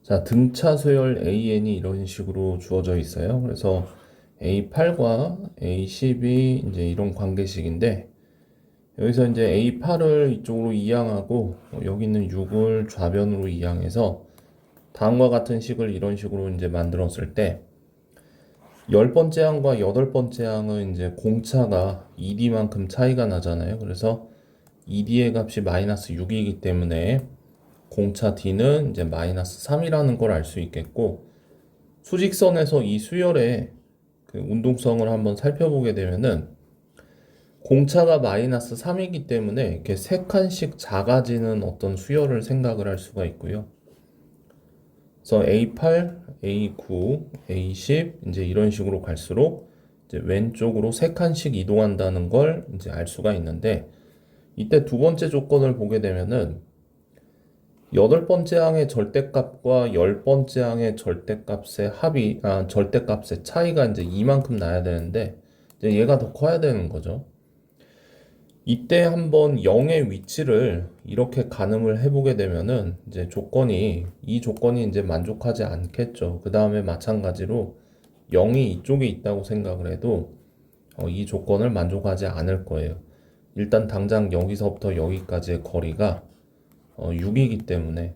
자, 등차 수열 AN이 이런 식으로 주어져 있어요. 그래서 A8과 A10이 이제 이런 관계식인데, 여기서 이제 A8을 이쪽으로 이항하고, 여기 있는 6을 좌변으로 이항해서 다음과 같은 식을 이런 식으로 이제 만들었을 때, 10번째 항과 8번째 항은 이제 공차가 2D만큼 차이가 나잖아요. 그래서 2D의 값이 마이너스 6이기 때문에 공차 D는 이제 마이너스 3이라는 걸 알 수 있겠고, 수직선에서 이 수열의 그 운동성을 한번 살펴보게 되면은 공차가 마이너스 3이기 때문에 이렇게 세 칸씩 작아지는 어떤 수열을 생각을 할 수가 있고요. 그래서 A8, A9, A10 이제 이런 식으로 갈수록 이제 왼쪽으로 세 칸씩 이동한다는 걸 이제 알 수가 있는데, 이때 두 번째 조건을 보게 되면은 8번째 항의 절대값과 10번째 항의 절대값의 차이가 이제 이만큼 나야 되는데, 이제 얘가 더 커야 되는 거죠. 이때 한번 0의 위치를 이렇게 가늠을 해보게 되면은 이제 이 조건이 이제 만족하지 않겠죠. 그 다음에 마찬가지로 0이 이쪽에 있다고 생각을 해도 이 조건을 만족하지 않을 거예요. 일단 당장 여기서부터 여기까지의 거리가 6이기 때문에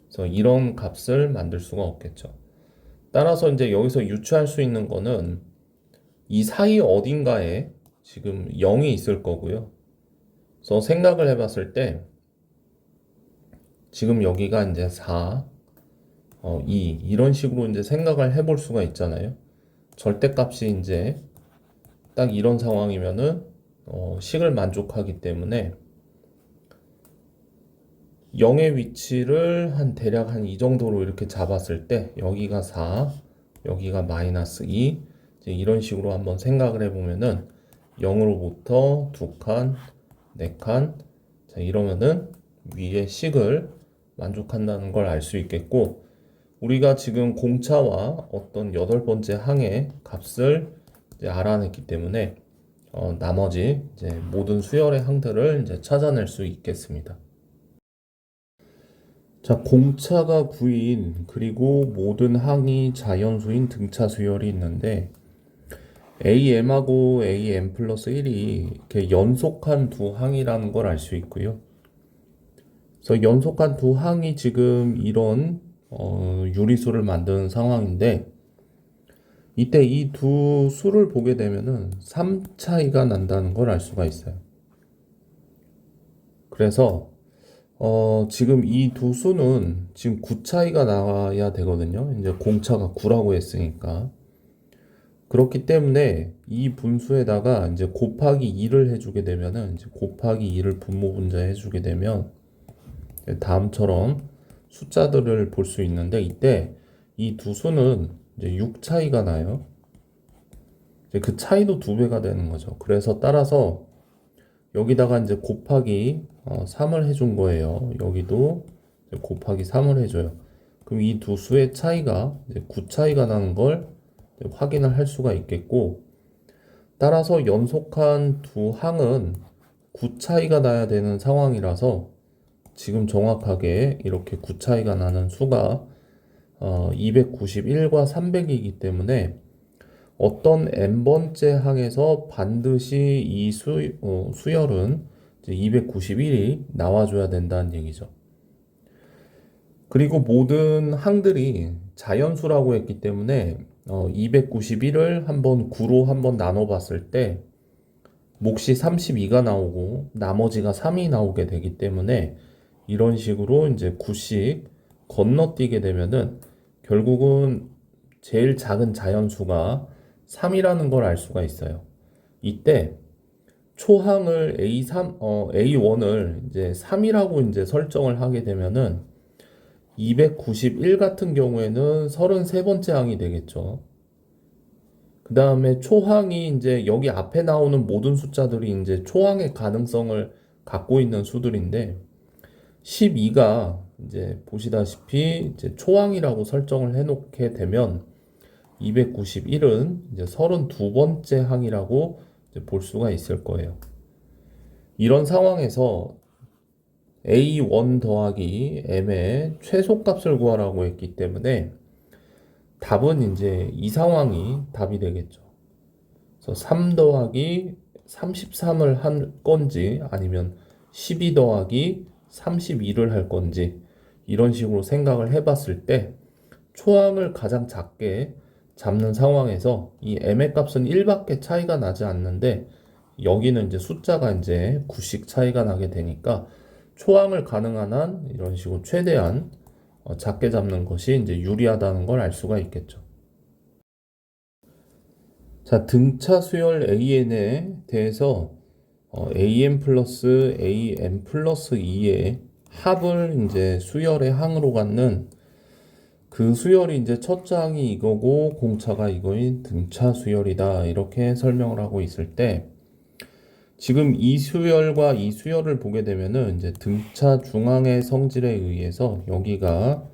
그래서 이런 값을 만들 수가 없겠죠. 따라서 이제 여기서 유추할 수 있는 거는 이 사이 어딘가에 지금 0이 있을 거고요. 그래서 생각을 해봤을 때 지금 여기가 이제 4, 2 이런 식으로 이제 생각을 해볼 수가 있잖아요. 절대값이 이제 딱 이런 상황이면은 식을 만족하기 때문에 0의 위치를 대략 한 이 정도로 이렇게 잡았을 때 여기가 4, 여기가 마이너스 2 이제 이런 식으로 한번 생각을 해보면은 0으로부터 2칸, 4칸 자 이러면은 위의 식을 만족한다는 걸 알 수 있겠고, 우리가 지금 공차와 어떤 8번째 항의 값을 이제 알아냈기 때문에 나머지 이제 모든 수열의 항들을 이제 찾아낼 수 있겠습니다. 자, 공차가 9인 그리고 모든 항이 자연수인 등차 수열이 있는데, AM하고 AM 플러스 1이 이렇게 연속한 두 항이라는 걸 알 수 있고요. 그래서 연속한 두 항이 지금 이런 유리수를 만드는 상황인데, 이때 이 두 수를 보게 되면은 3 차이가 난다는 걸 알 수가 있어요. 그래서 지금 이 두 수는 지금 9 차이가 나와야 되거든요. 이제 공차가 9라고 했으니까. 그렇기 때문에 이 분수에다가 이제 곱하기 2를 해주게 되면은 이제 곱하기 2를 분모 분자해 주게 되면 다음처럼 숫자들을 볼 수 있는데, 이때 이 두 수는 이제 6 차이가 나요. 이제 그 차이도 2배가 되는 거죠. 그래서 따라서 여기다가 이제 곱하기 3을 해준 거예요. 여기도 곱하기 3을 해줘요. 그럼 이 두 수의 차이가 이제 9 차이가 나는 걸 확인을 할 수가 있겠고, 따라서 연속한 두 항은 9 차이가 나야 되는 상황이라서 지금 정확하게 이렇게 9 차이가 나는 수가 291과 300이기 때문에 어떤 n번째 항에서 반드시 이 수열은 이제 291이 나와줘야 된다는 얘기죠. 그리고 모든 항들이 자연수라고 했기 때문에 291을 한번 9로 한번 나눠 봤을 때 몫이 32가 나오고 나머지가 3이 나오게 되기 때문에 이런 식으로 이제 9씩 건너뛰게 되면은 결국은 제일 작은 자연수가 3이라는 걸 알 수가 있어요. 이때 초항을 A1을 이제 3이라고 이제 설정을 하게 되면은 291 같은 경우에는 33번째 항이 되겠죠. 그 다음에 초항이 이제 여기 앞에 나오는 모든 숫자들이 이제 초항의 가능성을 갖고 있는 수들인데, 12가 이제 보시다시피 이제 초항이라고 설정을 해놓게 되면 291은 이제 32번째 항이라고 이제 볼 수가 있을 거예요. 이런 상황에서 A1 더하기 M의 최소값을 구하라고 했기 때문에 답은 이제 이 상황이 답이 되겠죠. 그래서 3 더하기 33을 할 건지 아니면 12 더하기 32를 할 건지 이런 식으로 생각을 해봤을 때 초항을 가장 작게 잡는 상황에서 이 m의 값은 1밖에 차이가 나지 않는데 여기는 이제 숫자가 이제 9씩 차이가 나게 되니까 초항을 가능한 한 이런 식으로 최대한 작게 잡는 것이 이제 유리하다는 걸 알 수가 있겠죠. 자, 등차 수열 AN에 대해서 AN 플러스 AM 플러스 2의 합을 이제 수열의 항으로 갖는 그 수열이 이제 첫 장이 이거고 공차가 이거인 등차 수열이다 이렇게 설명을 하고 있을 때 지금 이 수열과 이 수열을 보게 되면은 이제 등차 중앙의 성질에 의해서 여기가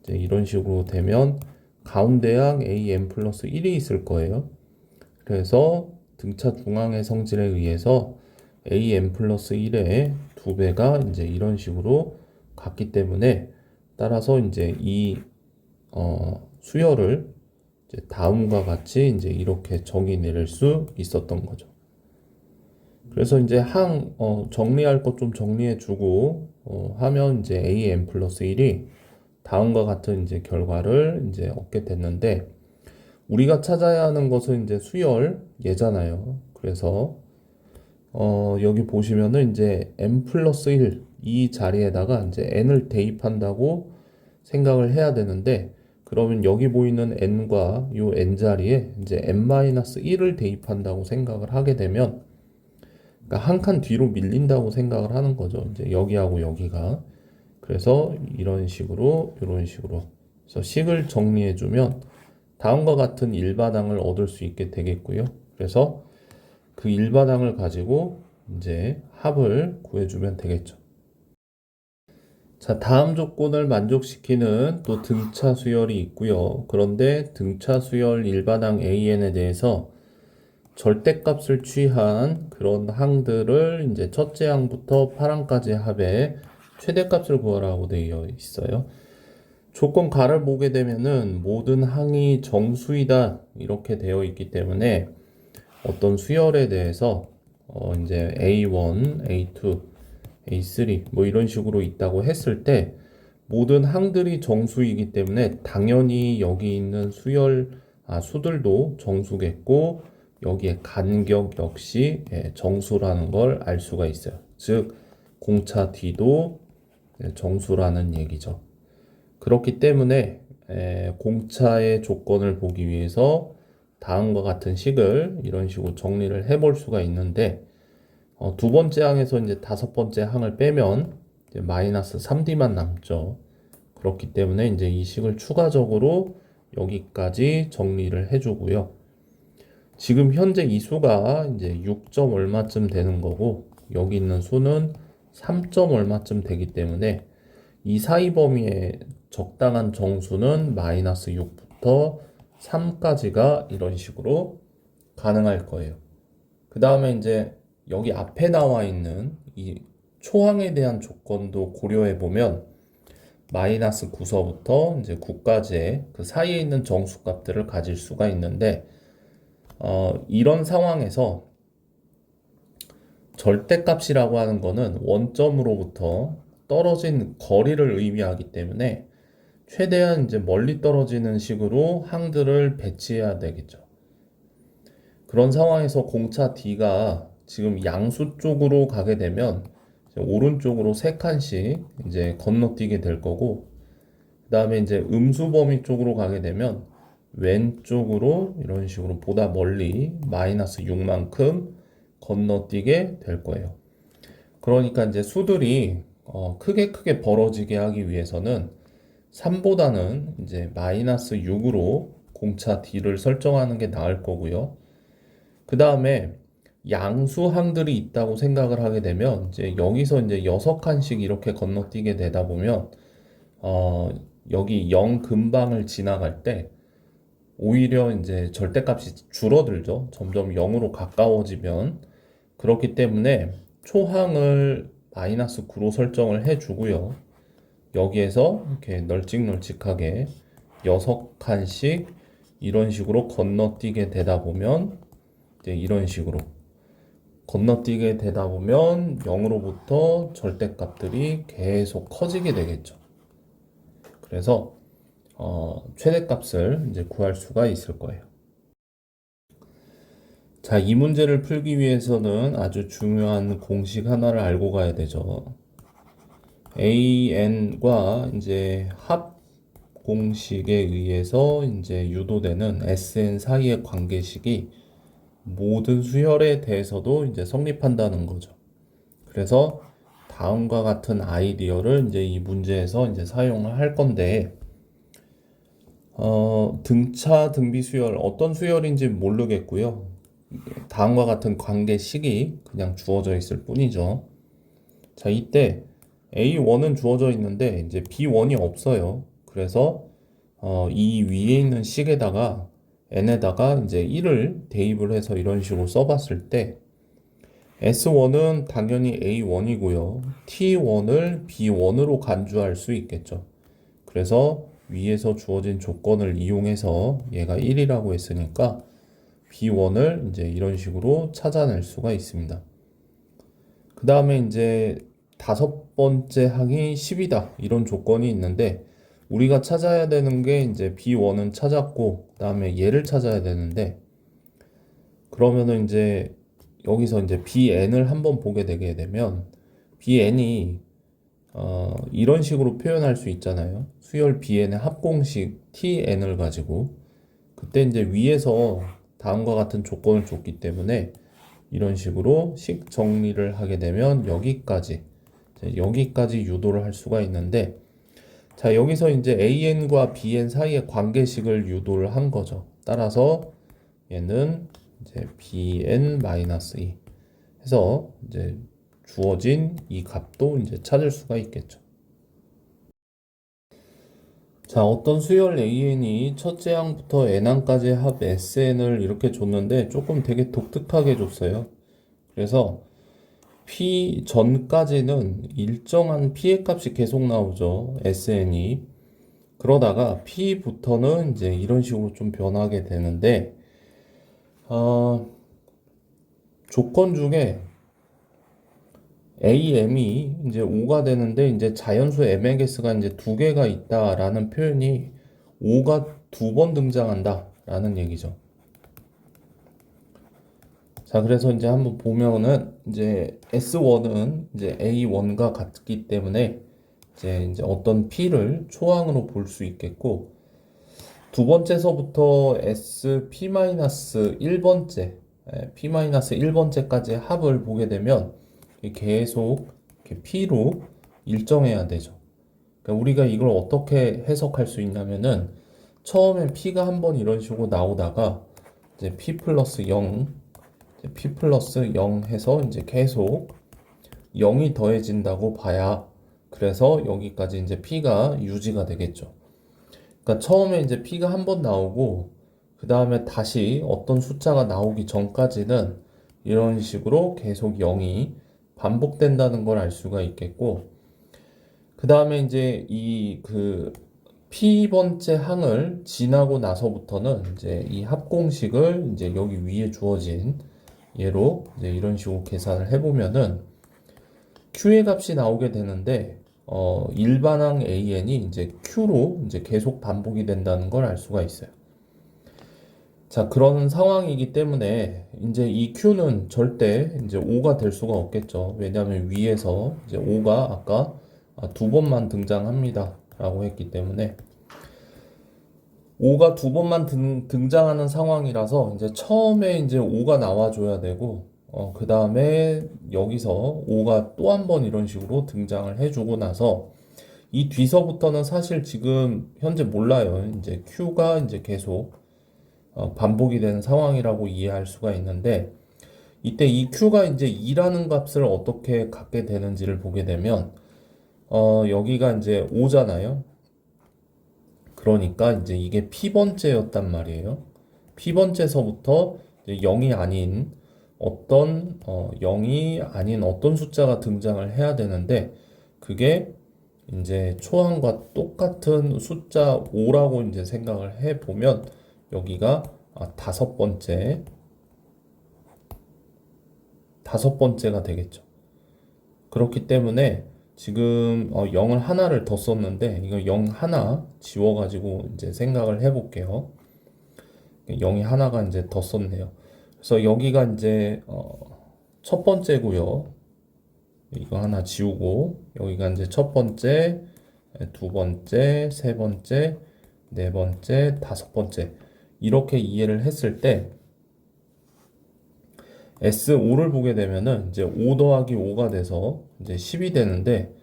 이제 이런 식으로 되면 가운데항 AM 플러스 1이 있을 거예요. 그래서 등차 중앙의 성질에 의해서 AM 플러스 1의 2배가 이제 이런 식으로 갔기 때문에 따라서 이제 이 수열을 이제 다음과 같이 이제 이렇게 정의 내릴 수 있었던 거죠. 그래서 이제 정리할 것 좀 정리해 주고 하면 이제 AM 플러스 1이 다음과 같은 이제 결과를 이제 얻게 됐는데 우리가 찾아야 하는 것은 이제 수열 얘잖아요. 그래서 여기 보시면은 이제 n 플러스 1 이 자리에다가 이제 n을 대입한다고 생각을 해야 되는데 그러면 여기 보이는 n과 요 n 자리에 이제 n-1을 대입한다고 생각을 하게 되면 그러니까 한 칸 뒤로 밀린다고 생각을 하는 거죠. 이제 여기하고 여기가. 그래서 이런 식으로 그래서 식을 정리해 주면 다음과 같은 일반항을 얻을 수 있게 되겠고요. 그래서 그 일반항을 가지고 이제 합을 구해주면 되겠죠. 자, 다음 조건을 만족시키는 또 등차 수열이 있고요. 그런데 등차 수열 일반항 AN에 대해서 절대값을 취한 그런 항들을 이제 첫째 항부터 8항까지 합의 최대값을 구하라고 되어 있어요. 조건 가를 보게 되면은 모든 항이 정수이다 이렇게 되어 있기 때문에 어떤 수열에 대해서 이제 A1, A2, A3 뭐 이런 식으로 있다고 했을 때 모든 항들이 정수이기 때문에 당연히 여기 있는 수들도 정수겠고 여기에 간격 역시 정수라는 걸 알 수가 있어요. 즉 공차 D도 정수라는 얘기죠. 그렇기 때문에 공차의 조건을 보기 위해서 다음과 같은 식을 이런 식으로 정리를 해볼 수가 있는데 두 번째 항에서 이제 다섯 번째 항을 빼면 이제 마이너스 3D만 남죠. 그렇기 때문에 이제 이 식을 추가적으로 여기까지 정리를 해주고요. 지금 현재 이 수가 이제 6점 얼마쯤 되는 거고 여기 있는 수는 3점 얼마쯤 되기 때문에 이 사이 범위의 적당한 정수는 마이너스 6부터 3까지가 이런 식으로 가능할 거예요. 그 다음에 이제 여기 앞에 나와 있는 이 초항에 대한 조건도 고려해 보면 마이너스 9서부터 이제 9까지의 그 사이에 있는 정수값들을 가질 수가 있는데 이런 상황에서 절대값이라고 하는 거는 원점으로부터 떨어진 거리를 의미하기 때문에 최대한 이제 멀리 떨어지는 식으로 항들을 배치해야 되겠죠. 그런 상황에서 공차 D가 지금 양수 쪽으로 가게 되면 오른쪽으로 3칸씩 이제 건너뛰게 될 거고 그 다음에 이제 음수 범위 쪽으로 가게 되면 왼쪽으로 이런 식으로 보다 멀리 마이너스 6만큼 건너뛰게 될 거예요. 그러니까 이제 수들이 크게 벌어지게 하기 위해서는 3보다는 이제 마이너스 6으로 공차 D를 설정하는 게 나을 거고요. 그 다음에 양수항들이 있다고 생각을 하게 되면 이제 여기서 이제 6칸씩 이렇게 건너뛰게 되다 보면 여기 0 근방을 지나갈 때 오히려 이제 절대값이 줄어들죠. 점점 0으로 가까워지면 그렇기 때문에 초항을 마이너스 9로 설정을 해주고요. 여기에서 이렇게 널찍널찍하게 6칸씩 이런 식으로 건너뛰게 되다 보면 이제 이런 식으로 건너뛰게 되다 보면 0으로부터 절대값들이 계속 커지게 되겠죠. 그래서 최대값을 이제 구할 수가 있을 거예요. 자, 이 문제를 풀기 위해서는 아주 중요한 공식 하나를 알고 가야 되죠. AN과 이제 합 공식에 의해서 이제 유도되는 SN 사이의 관계식이 모든 수열에 대해서도 이제 성립한다는 거죠. 그래서 다음과 같은 아이디어를 이제 이 문제에서 이제 사용을 할 건데, 등차, 등비 수열, 어떤 수열인지 모르겠고요. 다음과 같은 관계식이 그냥 주어져 있을 뿐이죠. 자, 이때 A1은 주어져 있는데 이제 B1이 없어요. 그래서 이 위에 있는 식에다가 n에다가 이제 1을 대입을 해서 이런 식으로 써봤을 때 S1은 당연히 A1이고요. T1을 B1으로 간주할 수 있겠죠. 그래서 위에서 주어진 조건을 이용해서 얘가 1이라고 했으니까 B1을 이제 이런 식으로 찾아낼 수가 있습니다. 그 다음에 이제 다섯 번째 항이 10이다. 이런 조건이 있는데 우리가 찾아야 되는 게 이제 B1은 찾았고 그 다음에 얘를 찾아야 되는데 그러면은 이제 여기서 이제 BN을 한번 보게 되게 되면 BN이 이런 식으로 표현할 수 있잖아요. 수열 BN의 합공식 TN을 가지고 그때 이제 위에서 다음과 같은 조건을 줬기 때문에 이런 식으로 식 정리를 하게 되면 여기까지 유도를 할 수가 있는데 자 여기서 이제 AN과 BN 사이의 관계식을 유도를 한 거죠. 따라서 얘는 이제 BN-2 해서 이제 주어진 이 값도 이제 찾을 수가 있겠죠. 자, 어떤 수열 AN이 첫째 항부터 n항까지의 합 SN을 이렇게 줬는데 조금 되게 독특하게 줬어요. 그래서 P 전까지는 일정한 P의 값이 계속 나오죠. SN이. 그러다가 P부터는 이제 이런 식으로 좀 변하게 되는데, 조건 중에 AM이 이제 5가 되는데 이제 자연수 MX가 이제 두 개가 있다라는 표현이 5가 두 번 등장한다라는 얘기죠. 자, 그래서 이제 한번 보면은 이제 S1은 이제 A1과 같기 때문에 이제 어떤 P를 초항으로 볼 수 있겠고 두 번째서부터 SP-1번째 P-1번째까지 합을 보게 되면 계속 이렇게 P로 일정해야 되죠. 그러니까 우리가 이걸 어떻게 해석할 수 있냐면은 처음에 P가 한번 이런 식으로 나오다가 이제 P 플러스 0, P 플러스 0 해서 이제 계속 0이 더해진다고 봐야 그래서 여기까지 이제 P가 유지가 되겠죠. 그러니까 처음에 이제 P가 한번 나오고 그 다음에 다시 어떤 숫자가 나오기 전까지는 이런 식으로 계속 0이 반복된다는 걸 알 수가 있겠고 그 다음에 이제 이 그 P번째 항을 지나고 나서부터는 이제 이 합공식을 이제 여기 위에 주어진 얘로 이제 이런 식으로 계산을 해보면은 Q의 값이 나오게 되는데 일반항 AN이 이제 Q로 이제 계속 반복이 된다는 걸 알 수가 있어요. 자, 그런 상황이기 때문에 이제 이 Q는 절대 이제 5가 될 수가 없겠죠. 왜냐하면 위에서 이제 5가 아까 두 번만 등장합니다. 라고 했기 때문에 5가 두 번만 등장하는 상황이라서 이제 처음에 이제 5가 나와줘야 되고 그 다음에 여기서 5가 또 한 번 이런 식으로 등장을 해주고 나서 이 뒤서부터는 사실 지금 현재 몰라요. 이제 Q가 이제 계속 반복이 되는 상황이라고 이해할 수가 있는데 이때 이 Q가 이제 2라는 값을 어떻게 갖게 되는지를 보게 되면 여기가 이제 5잖아요. 그러니까 이제 이게 P번째였단 말이에요. P번째서부터 0이 아닌 어떤 0이 아닌 어떤 숫자가 등장을 해야 되는데 그게 이제 초항과 똑같은 숫자 5라고 이제 생각을 해 보면 여기가 다섯 번째가 되겠죠. 그렇기 때문에 지금 0을 하나를 더 썼는데 이거 0 하나 지워가지고 이제 생각을 해볼게요. 0이 하나가 이제 더 썼네요. 그래서 여기가 이제 첫 번째고요. 이거 하나 지우고 여기가 이제 첫 번째, 두 번째, 세 번째, 네 번째, 다섯 번째 이렇게 이해를 했을 때 S5를 보게 되면은 이제 5 더하기 5가 돼서 이제 10이 되는데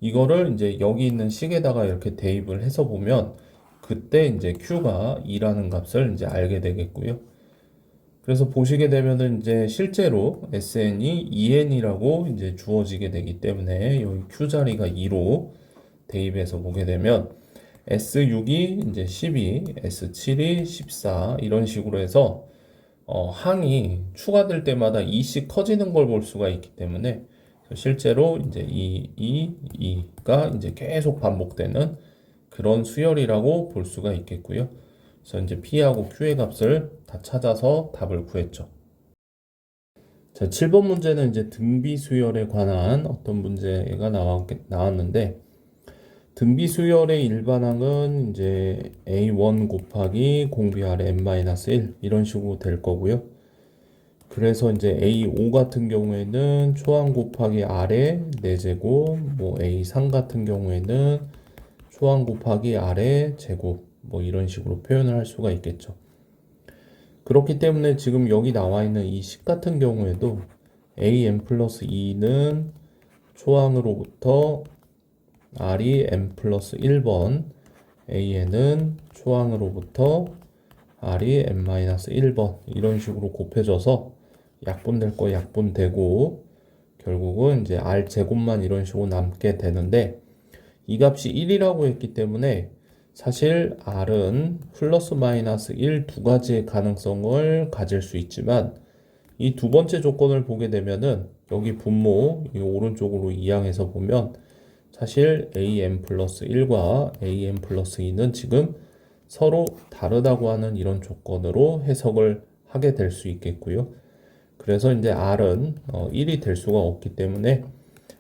이거를 이제 여기 있는 식에다가 이렇게 대입을 해서 보면 그때 이제 Q가 2라는 값을 이제 알게 되겠고요. 그래서 보시게 되면은 이제 실제로 SN이 EN이라고 이제 주어지게 되기 때문에 여기 Q 자리가 2로 대입해서 보게 되면 S6이 이제 12, S7이 14 이런 식으로 해서 항이 추가될 때마다 2씩 커지는 걸 볼 수가 있기 때문에 실제로 이제 이가 이제 계속 반복되는 그런 수열이라고 볼 수가 있겠고요. 그래서 이제 P하고 Q의 값을 다 찾아서 답을 구했죠. 자, 7번 문제는 이제 등비 수열에 관한 어떤 문제가 나왔는데 등비 수열의 일반항은 이제 A1 곱하기 공비 아래 n-1 이런 식으로 될 거고요. 그래서 이제 A5 같은 경우에는 초항 곱하기 아래 4제곱, 뭐 A3 같은 경우에는 초항 곱하기 아래 제곱, 뭐 이런 식으로 표현을 할 수가 있겠죠. 그렇기 때문에 지금 여기 나와 있는 이 식 같은 경우에도 AN 플러스 2는 초항으로부터 R이 n 플러스 1번, AN은 초항으로부터 R이 n-1번 이런 식으로 곱해져서 약분될 거 약분되고 결국은 이제 R 제곱만 이런 식으로 남게 되는데 이 값이 1이라고 했기 때문에 사실 R은 플러스 마이너스 1 두 가지의 가능성을 가질 수 있지만 이 두 번째 조건을 보게 되면은 여기 분모 이 오른쪽으로 이항해서 보면 사실 AN 플러스 1과 AN 플러스 2는 지금 서로 다르다고 하는 이런 조건으로 해석을 하게 될 수 있겠고요. 그래서 이제 R은 1이 될 수가 없기 때문에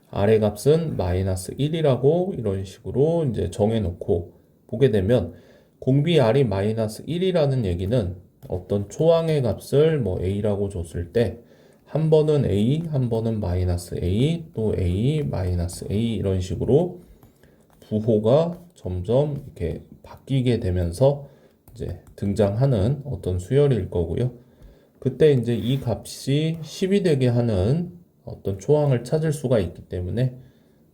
R의 값은 마이너스 1이라고 이런 식으로 이제 정해놓고 보게 되면 공비 R이 마이너스 1이라는 얘기는 어떤 초항의 값을 뭐 A라고 줬을 때 한 번은 A, 한 번은 마이너스 A, 또 A, 마이너스 A 이런 식으로 부호가 점점 이렇게 바뀌게 되면서 이제 등장하는 어떤 수열일 거고요. 그때 이제 이 값이 10이 되게 하는 어떤 초항을 찾을 수가 있기 때문에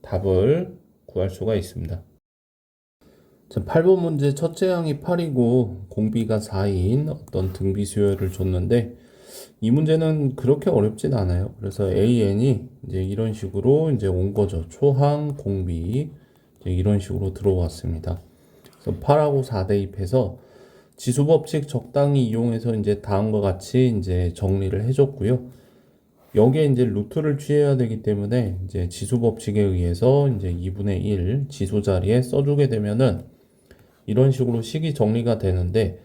답을 구할 수가 있습니다. 자, 8번 문제 첫째 항이 8이고 공비가 4인 어떤 등비 수열을 줬는데 이 문제는 그렇게 어렵진 않아요. 그래서 AN이 이제 이런 식으로 이제 온 거죠. 초항 공비 이제 이런 식으로 들어왔습니다. 그래서 8하고 4 대입해서 지수 법칙 적당히 이용해서 이제 다음과 같이 이제 정리를 해줬고요. 여기에 이제 루트를 취해야 되기 때문에 이제 지수 법칙에 의해서 이제 2분의 1 지수 자리에 써주게 되면은 이런 식으로 식이 정리가 되는데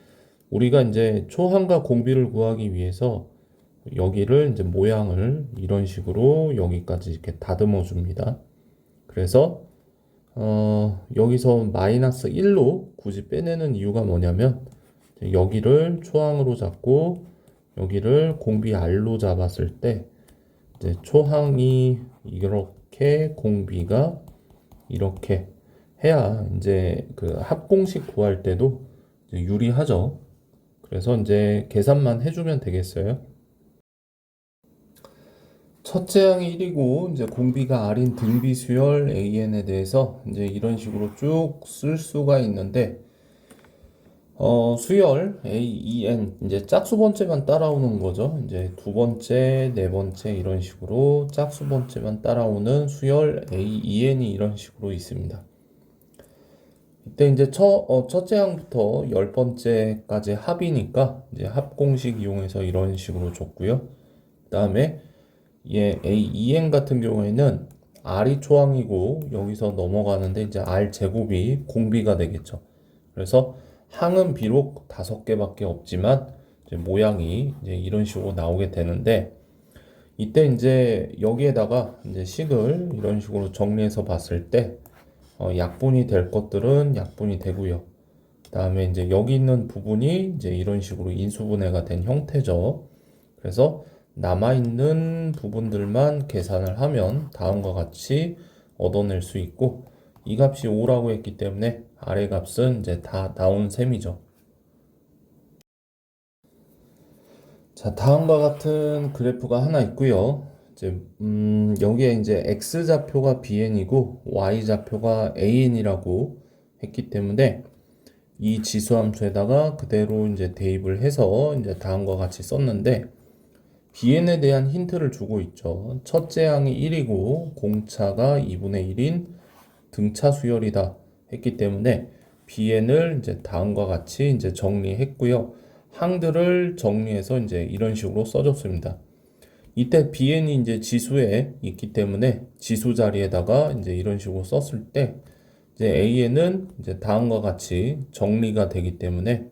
우리가 이제 초항과 공비를 구하기 위해서 여기를 이제 모양을 이런 식으로 여기까지 이렇게 다듬어 줍니다. 그래서 여기서 마이너스 1로 굳이 빼내는 이유가 뭐냐면 여기를 초항으로 잡고 여기를 공비 R로 잡았을 때 이제 초항이 이렇게 공비가 이렇게 해야 이제 그 합공식 구할 때도 이제 유리하죠. 그래서 이제 계산만 해주면 되겠어요. 첫째 항이 1이고 이제 공비가 R인 등비 수열 AN에 대해서 이제 이런 식으로 쭉 쓸 수가 있는데 수열 AEN 이제 짝수 번째만 따라오는 거죠. 이제 두 번째, 네 번째 이런 식으로 짝수 번째만 따라오는 수열 AEN이 이런 식으로 있습니다. 이때 이제 첫째 항부터 열 번째까지 합이니까 이제 합 공식 이용해서 이런 식으로 줬고요. 다음에 얘 A2N 같은 경우에는 R이 초항이고 여기서 넘어가는데 이제 R 제곱이 공비가 되겠죠. 그래서 항은 비록 5개밖에 없지만 이제 모양이 이제 이런 식으로 나오게 되는데 이때 이제 여기에다가 이제 식을 이런 식으로 정리해서 봤을 때 약분이 될 것들은 약분이 되고요. 그다음에 이제 여기 있는 부분이 이제 이런 식으로 인수분해가 된 형태죠. 그래서 남아있는 부분들만 계산을 하면 다음과 같이 얻어낼 수 있고 이 값이 5라고 했기 때문에 아래 값은 이제 다 나온 셈이죠. 자, 다음과 같은 그래프가 하나 있고요. 이제 여기에 이제 x 좌표가 bn이고 y 좌표가 an이라고 했기 때문에 이 지수함수에다가 그대로 이제 대입을 해서 이제 다음과 같이 썼는데 bn에 대한 힌트를 주고 있죠. 첫째 항이 1이고 공차가 2분의 1인 등차 수열이다 했기 때문에 bn을 이제 다음과 같이 이제 정리했고요. 항들을 정리해서 이제 이런 식으로 써줬습니다. 이때 bn이 이제 지수에 있기 때문에 지수 자리에다가 이제 이런 식으로 썼을 때 이제 an은 이제 다음과 같이 정리가 되기 때문에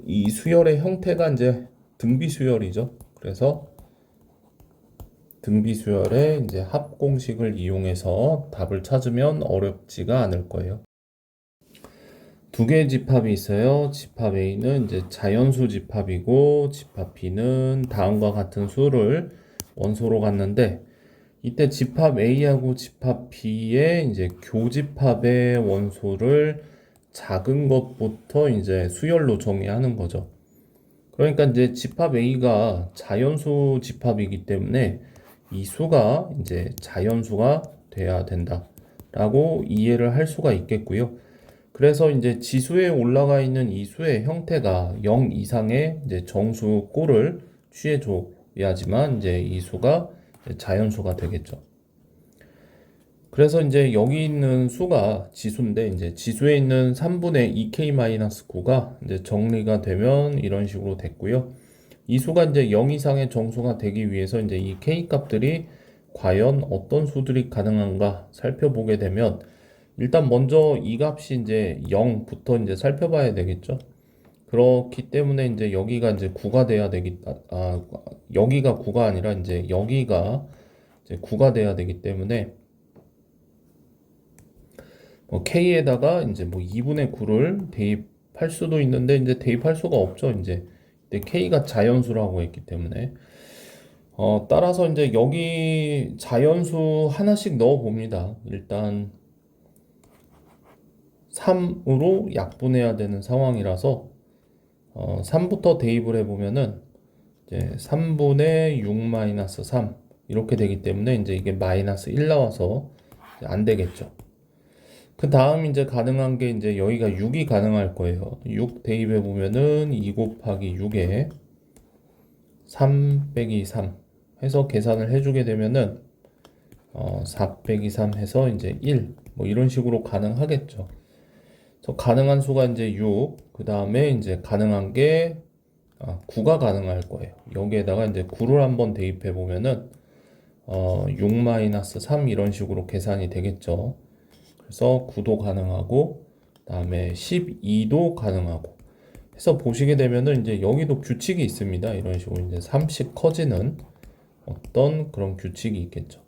이 수열의 형태가 이제 등비 수열이죠. 그래서 등비 수열의 이제 합 공식을 이용해서 답을 찾으면 어렵지가 않을 거예요. 두 개의 집합이 있어요. 집합 A는 이제 자연수 집합이고 집합 B는 다음과 같은 수를 원소로 갖는데 이때 집합 A하고 집합 B의 이제 교집합의 원소를 작은 것부터 이제 수열로 정의하는 거죠. 그러니까 이제 집합 A가 자연수 집합이기 때문에 이 수가 이제 자연수가 돼야 된다라고 이해를 할 수가 있겠고요. 그래서 이제 지수에 올라가 있는 이 수의 형태가 0 이상의 이제 정수 꼴을 취해줘야지만 이제 이 수가 자연수가 되겠죠. 그래서 이제 여기 있는 수가 지수인데 이제 지수에 있는 3분의 2k-9가 이제 정리가 되면 이런 식으로 됐고요. 이 수가 이제 0 이상의 정수가 되기 위해서 이제 이 k 값들이 과연 어떤 수들이 가능한가 살펴보게 되면 일단 먼저 이 값이 이제 0부터 이제 살펴봐야 되겠죠. 그렇기 때문에 이제 여기가 이제 9가 돼야 여기가 9가 아니라 이제 여기가 이제 9가 돼야 되기 때문에 k에다가 이제 뭐 2분의 9를 대입할 수도 있는데 이제 대입할 수가 없죠. 이제 k가 자연수라고 했기 때문에 따라서 이제 여기 자연수 하나씩 넣어 봅니다. 일단 3으로 약분해야 되는 상황이라서 3부터 대입을 해보면은 이제 3분의 6-3 이렇게 되기 때문에 이제 이게 마이너스 1 나와서 안 되겠죠. 그 다음 이제 가능한 게 이제 여기가 6이 가능할 거예요. 6 대입해 보면은 2 곱하기 6에 3 빼기 3 해서 계산을 해주게 되면은 4 빼기 3 해서 이제 1 뭐 이런 식으로 가능하겠죠. 그래서 가능한 수가 이제 6, 그 다음에 이제 가능한 게 9가 가능할 거예요. 여기에다가 이제 9를 한번 대입해 보면은 6-3 이런 식으로 계산이 되겠죠. 그래서 9도 가능하고 그다음에 12도 가능하고 해서 보시게 되면은 이제 여기도 규칙이 있습니다. 이런 식으로 이제 3씩 커지는 어떤 그런 규칙이 있겠죠.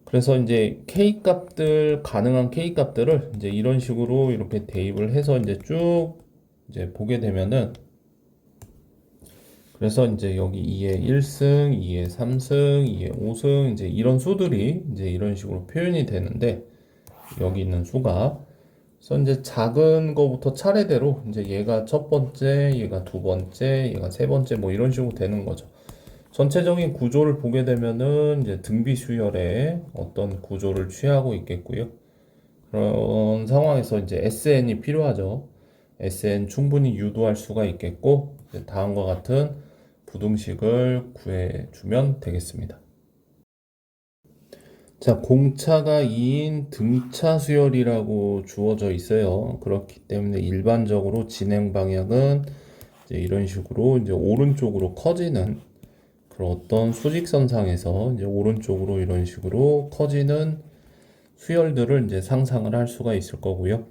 그래서 이제 k 값들 가능한 k 값들을 이제 이런 식으로 이렇게 대입을 해서 이제 쭉 이제 보게 되면은 그래서 이제 여기 2의 1승, 2의 3승, 2의 5승 이제 이런 수들이 이제 이런 식으로 표현이 되는데 여기 있는 수가 그래서 이제 작은 거부터 차례대로 이제 얘가 첫 번째, 얘가 두 번째, 얘가 세 번째 뭐 이런 식으로 되는 거죠. 전체적인 구조를 보게 되면은 이제 등비 수열의 어떤 구조를 취하고 있겠고요. 그런 상황에서 이제 SN이 필요하죠. SN 충분히 유도할 수가 있겠고 다음과 같은 부등식을 구해주면 되겠습니다. 자, 공차가 2인 등차 수열이라고 주어져 있어요. 그렇기 때문에 일반적으로 진행 방향은 이제 이런 식으로 이제 오른쪽으로 커지는 그런 어떤 수직선상에서 이제 오른쪽으로 이런 식으로 커지는 수열들을 이제 상상을 할 수가 있을 거고요.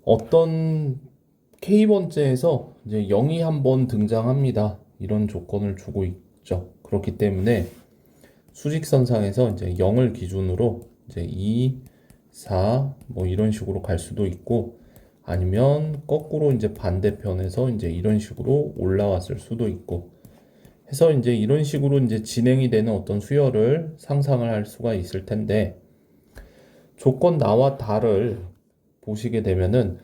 어떤 K번째에서 이제 0이 한번 등장합니다. 이런 조건을 주고 있죠. 그렇기 때문에 수직선상에서 이제 0을 기준으로 이제 2, 4, 뭐 이런 식으로 갈 수도 있고, 아니면 거꾸로 이제 반대편에서 이제 이런 식으로 올라왔을 수도 있고, 해서 이제 이런 식으로 이제 진행이 되는 어떤 수열을 상상을 할 수가 있을 텐데, 조건 나와 다를 보시게 되면은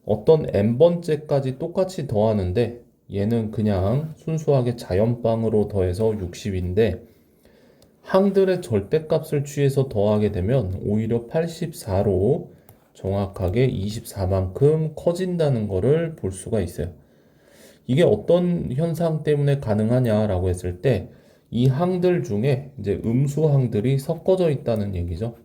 어떤 n번째까지 똑같이 더하는데 얘는 그냥 순수하게 자연방으로 더해서 60인데 항들의 절대값을 취해서 더하게 되면 오히려 84로 정확하게 24만큼 커진다는 것을 볼 수가 있어요. 이게 어떤 현상 때문에 가능하냐라고 했을 때 이 항들 중에 이제 음수항들이 섞어져 있다는 얘기죠.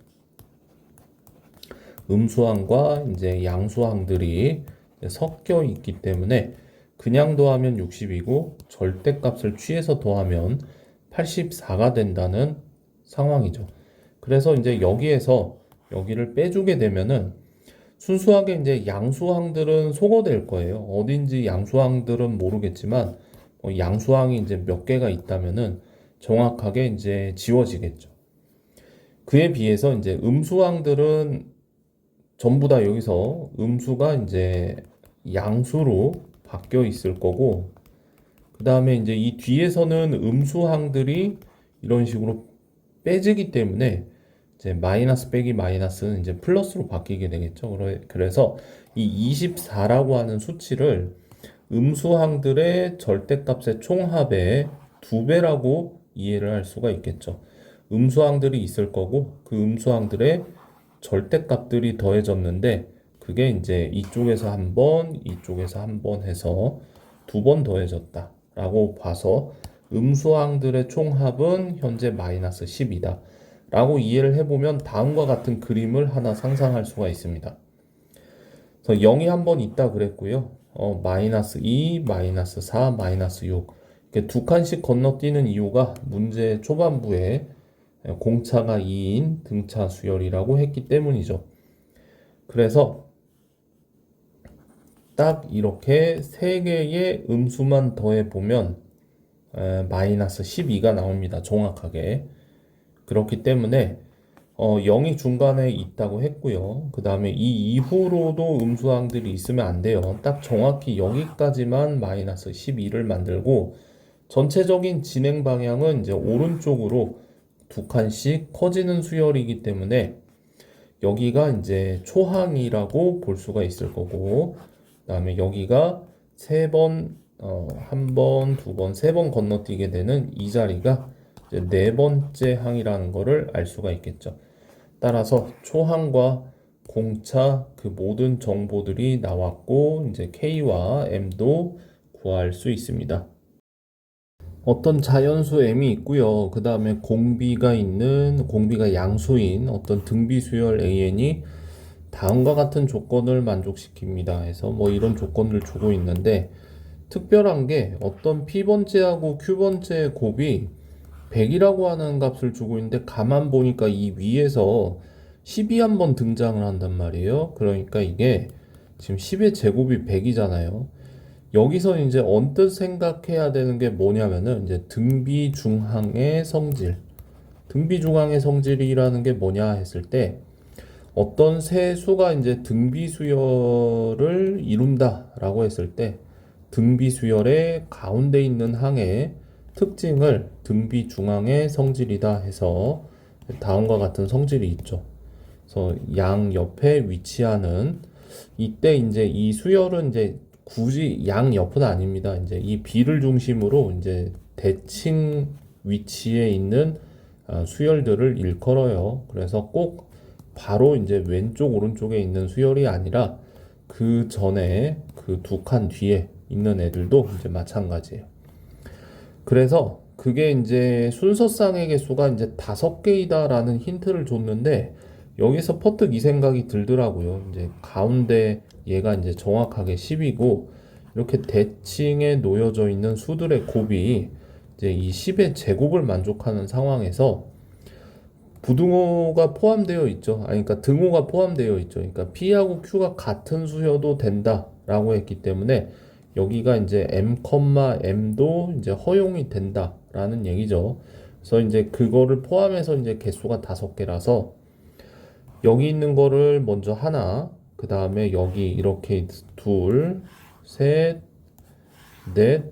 음수항과 이제 양수항들이 섞여 있기 때문에 그냥 더하면 60이고 절대값을 취해서 더하면 84가 된다는 상황이죠. 그래서 이제 여기에서 여기를 빼주게 되면은 순수하게 이제 양수항들은 소거될 거예요. 어딘지 양수항들은 모르겠지만 양수항이 이제 몇 개가 있다면은 정확하게 이제 지워지겠죠. 그에 비해서 이제 음수항들은 전부 다 여기서 음수가 이제 양수로 바뀌어 있을 거고, 그 다음에 이제 이 뒤에서는 음수항들이 이런 식으로 빼지기 때문에 이제 마이너스 빼기 마이너스는 이제 플러스로 바뀌게 되겠죠. 그래서 이 24라고 하는 수치를 음수항들의 절대값의 총합의 2배라고 이해를 할 수가 있겠죠. 음수항들이 있을 거고 그 음수항들의 절대값들이 더해졌는데 그게 이제 이쪽에서 한 번, 이쪽에서 한 번 해서 2번 더해졌다 라고 봐서 음수항들의 총합은 현재 마이너스 10이다 라고 이해를 해보면 다음과 같은 그림을 하나 상상할 수가 있습니다. 그래서 0이 한 번 있다 그랬고요. 마이너스 2, 마이너스 4, 마이너스 6 이렇게 두 칸씩 건너뛰는 이유가 문제 초반부에 공차가 2인 등차 수열이라고 했기 때문이죠. 그래서 딱 이렇게 3개의 음수만 더해보면 마이너스 12가 나옵니다. 정확하게. 그렇기 때문에 0이 중간에 있다고 했고요. 그 다음에 이 이후로도 음수항들이 있으면 안 돼요. 딱 정확히 여기까지만 마이너스 12를 만들고 전체적인 진행 방향은 이제 오른쪽으로 두 칸씩 커지는 수열이기 때문에 여기가 이제 초항이라고 볼 수가 있을 거고, 그 다음에 여기가 세 번, 한 번, 두 번, 세 번 건너뛰게 되는 이 자리가 이제 네 번째 항이라는 거를 알 수가 있겠죠. 따라서 초항과 공차 그 모든 정보들이 나왔고 이제 K와 M도 구할 수 있습니다. 어떤 자연수 m이 있고요. 그 다음에 공비가 양수인 어떤 등비수열 an이 다음과 같은 조건을 만족시킵니다. 해서 뭐 이런 조건을 주고 있는데 특별한 게 어떤 p번째하고 q번째 곱이 100이라고 하는 값을 주고 있는데 가만 보니까 이 위에서 10이 한번 등장을 한단 말이에요. 그러니까 이게 지금 10의 제곱이 100이잖아요. 여기서 이제 언뜻 생각해야 되는 게 뭐냐면은 이제 등비중항의 성질. 등비중항의 성질이라는 게 뭐냐 했을 때 어떤 세 수가 이제 등비수열을 이룬다라고 했을 때 등비수열의 가운데 있는 항의 특징을 등비중항의 성질이다 해서 다음과 같은 성질이 있죠. 그래서 양 옆에 위치하는 이때 이제 이 수열은 이제 굳이 양 옆은 아닙니다. 이제 이 B를 중심으로 이제 대칭 위치에 있는 수열들을 일컬어요. 그래서 꼭 바로 이제 왼쪽 오른쪽에 있는 수열이 아니라 그 전에 그 두 칸 뒤에 있는 애들도 이제 마찬가지예요. 그래서 그게 이제 순서쌍의 개수가 이제 5개이다라는 힌트를 줬는데 여기서 퍼뜩 이 생각이 들더라고요. 이제 가운데 얘가 이제 정확하게 10이고 이렇게 대칭에 놓여져 있는 수들의 곱이 이제 이 10의 제곱을 만족하는 상황에서 부등호가 포함되어 있죠. 아니, 그러니까 등호가 포함되어 있죠. 그러니까 P하고 Q가 같은 수여도 된다라고 했기 때문에 여기가 이제 M, M도 이제 허용이 된다라는 얘기죠. 그래서 이제 그거를 포함해서 이제 개수가 5개라서 여기 있는 거를 먼저 하나, 그 다음에 여기 이렇게 둘, 셋, 넷,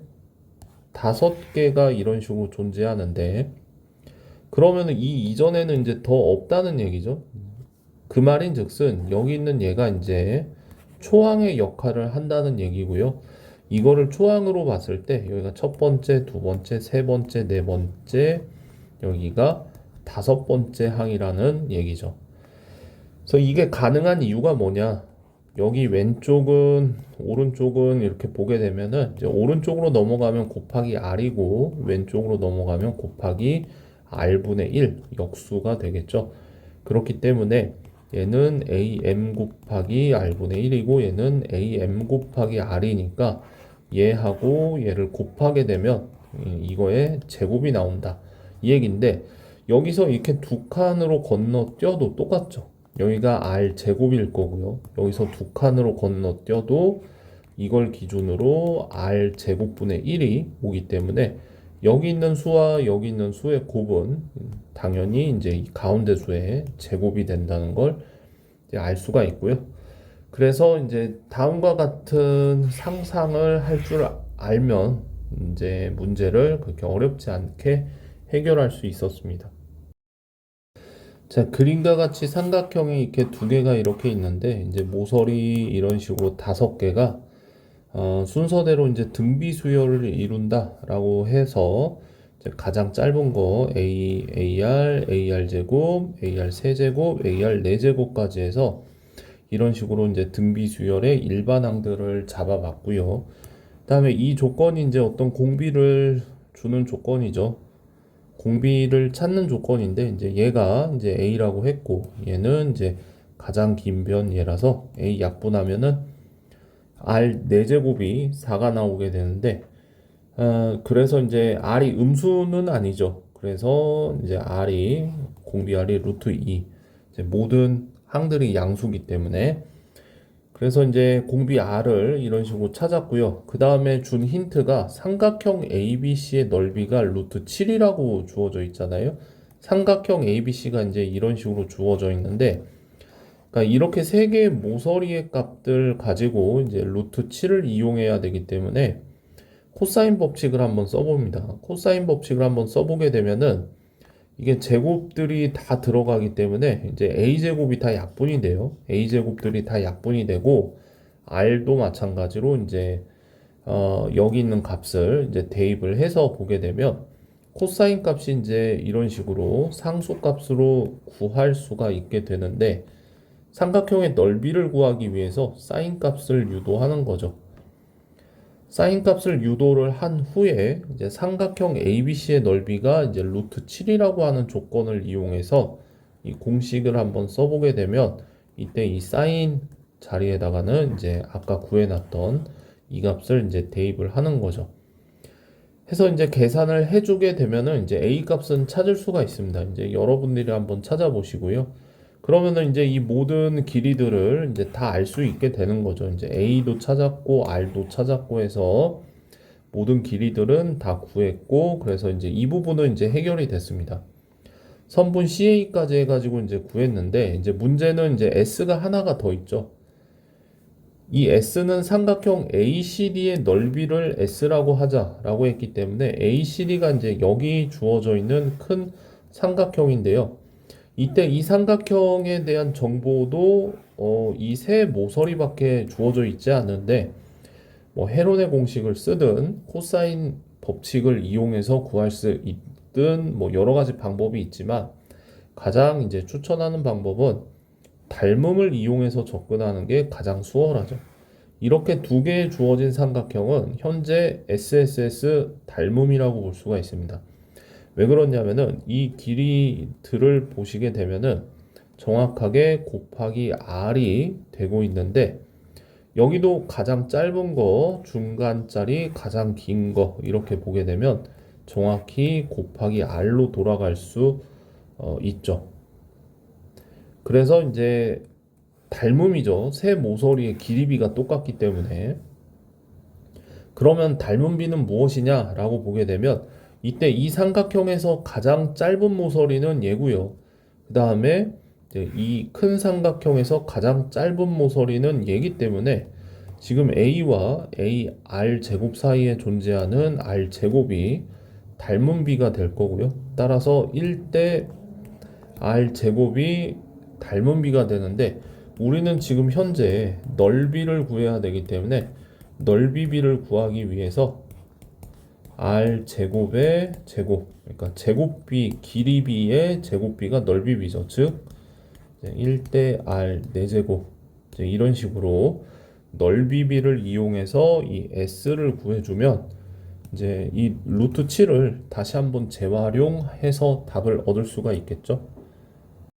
5개가 이런 식으로 존재하는데 그러면은 이 이전에는 이제 더 없다는 얘기죠. 그 말인즉슨 여기 있는 얘가 이제 초항의 역할을 한다는 얘기고요. 이거를 초항으로 봤을 때 여기가 첫 번째, 두 번째, 세 번째, 네 번째, 여기가 5번째 항이라는 얘기죠. 그래서 이게 가능한 이유가 뭐냐? 여기 왼쪽은 오른쪽은 이렇게 보게 되면은 이제 오른쪽으로 넘어가면 곱하기 r이고 왼쪽으로 넘어가면 곱하기 r분의 1 역수가 되겠죠. 그렇기 때문에 얘는 am 곱하기 r분의 1이고 얘는 am 곱하기 r이니까 얘하고 얘를 곱하게 되면 이거의 제곱이 나온다. 이 얘긴데 여기서 이렇게 두 칸으로 건너뛰어도 똑같죠. 여기가 r 제곱일 거고요. 여기서 두 칸으로 건너뛰어도 이걸 기준으로 r 제곱분의 1이 오기 때문에 여기 있는 수와 여기 있는 수의 곱은 당연히 이제 이 가운데 수의 제곱이 된다는 걸 이제 알 수가 있고요. 그래서 이제 다음과 같은 상상을 할 줄 알면 이제 문제를 그렇게 어렵지 않게 해결할 수 있었습니다. 자, 그림과 같이 삼각형이 이렇게 두 개가 이렇게 있는데 이제 모서리 이런 식으로 5개가 순서대로 이제 등비 수열을 이룬다라고 해서 이제 가장 짧은 거 AR 제곱, AR 세제곱, AR 4제곱까지 해서 이런 식으로 이제 등비 수열의 일반항들을 잡아봤고요. 그다음에 이 조건이 이제 어떤 공비를 주는 조건이죠. 공비를 찾는 조건인데 이제 얘가 이제 A라고 했고 얘는 이제 가장 긴 변 얘라서 A 약분하면은 R 4제곱이 4가 나오게 되는데 그래서 이제 R이 음수는 아니죠. 그래서 이제 R이 공비 R이 루트 2 이제 모든 항들이 양수기 때문에 그래서 이제 공비 R을 이런 식으로 찾았고요. 그 다음에 준 힌트가 삼각형 ABC의 넓이가 루트 7이라고 주어져 있잖아요. 삼각형 ABC가 이제 이런 식으로 주어져 있는데, 그러니까 이렇게 세 개의 모서리의 값들 가지고 이제 루트 7을 이용해야 되기 때문에 코사인 법칙을 한번 써봅니다. 코사인 법칙을 한번 써보게 되면은 이게 제곱들이 다 들어가기 때문에 이제 a제곱이 다 약분이 돼요. a제곱들이 다 약분이 되고 r도 마찬가지로 이제 여기 있는 값을 이제 대입을 해서 보게 되면 코사인 값이 이제 이런 식으로 상수 값으로 구할 수가 있게 되는데 삼각형의 넓이를 구하기 위해서 사인 값을 유도하는 거죠. 사인 값을 유도를 한 후에 이제 삼각형 ABC의 넓이가 이제 루트 7이라고 하는 조건을 이용해서 이 공식을 한번 써보게 되면 이때 이 사인 자리에다가는 이제 아까 구해놨던 이 값을 이제 대입을 하는 거죠. 해서 이제 계산을 해주게 되면은 이제 A 값은 찾을 수가 있습니다. 이제 여러분들이 한번 찾아보시고요. 그러면은 이제 이 모든 길이들을 이제 다 알 수 있게 되는 거죠. 이제 A도 찾았고 R도 찾았고 해서 모든 길이들은 다 구했고 그래서 이제 이 부분은 이제 해결이 됐습니다. 선분 CA까지 해가지고 이제 구했는데 이제 문제는 이제 S가 하나가 더 있죠. 이 S는 삼각형 ACD의 넓이를 S라고 하자라고 했기 때문에 ACD가 이제 여기 주어져 있는 큰 삼각형인데요. 이때 이 삼각형에 대한 정보도 이 세 모서리밖에 주어져 있지 않은데 뭐 헤론의 공식을 쓰든 코사인 법칙을 이용해서 구할 수 있든 뭐 여러 가지 방법이 있지만 가장 이제 추천하는 방법은 닮음을 이용해서 접근하는 게 가장 수월하죠. 이렇게 두 개의 주어진 삼각형은 현재 SSS 닮음이라고 볼 수가 있습니다. 왜 그러냐면은 이 길이들을 보시게 되면은 정확하게 곱하기 r이 되고 있는데 여기도 가장 짧은 거, 중간짜리, 가장 긴 거 이렇게 보게 되면 정확히 곱하기 R로 돌아갈 수 있죠. 그래서 이제 닮음이죠. 세 모서리의 길이비가 똑같기 때문에. 그러면 닮은 비는 무엇이냐라고 보게 되면 이때 이 삼각형에서 가장 짧은 모서리는 얘고요. 그 다음에 이 큰 삼각형에서 가장 짧은 모서리는 얘기 때문에 지금 A와 AR 제곱 사이에 존재하는 R 제곱이 닮은 비가 될 거고요. 따라서 1대 R 제곱이 닮은 비가 되는데 우리는 지금 현재 넓이를 구해야 되기 때문에 넓이비를 구하기 위해서 R 제곱의 제곱, 그러니까 제곱비, 길이비의 제곱비가 넓이비죠. 즉 1대 R 4제곱 이런 식으로 넓이비를 이용해서 이 S를 구해주면 이제 이 루트 7을 다시 한번 재활용해서 답을 얻을 수가 있겠죠.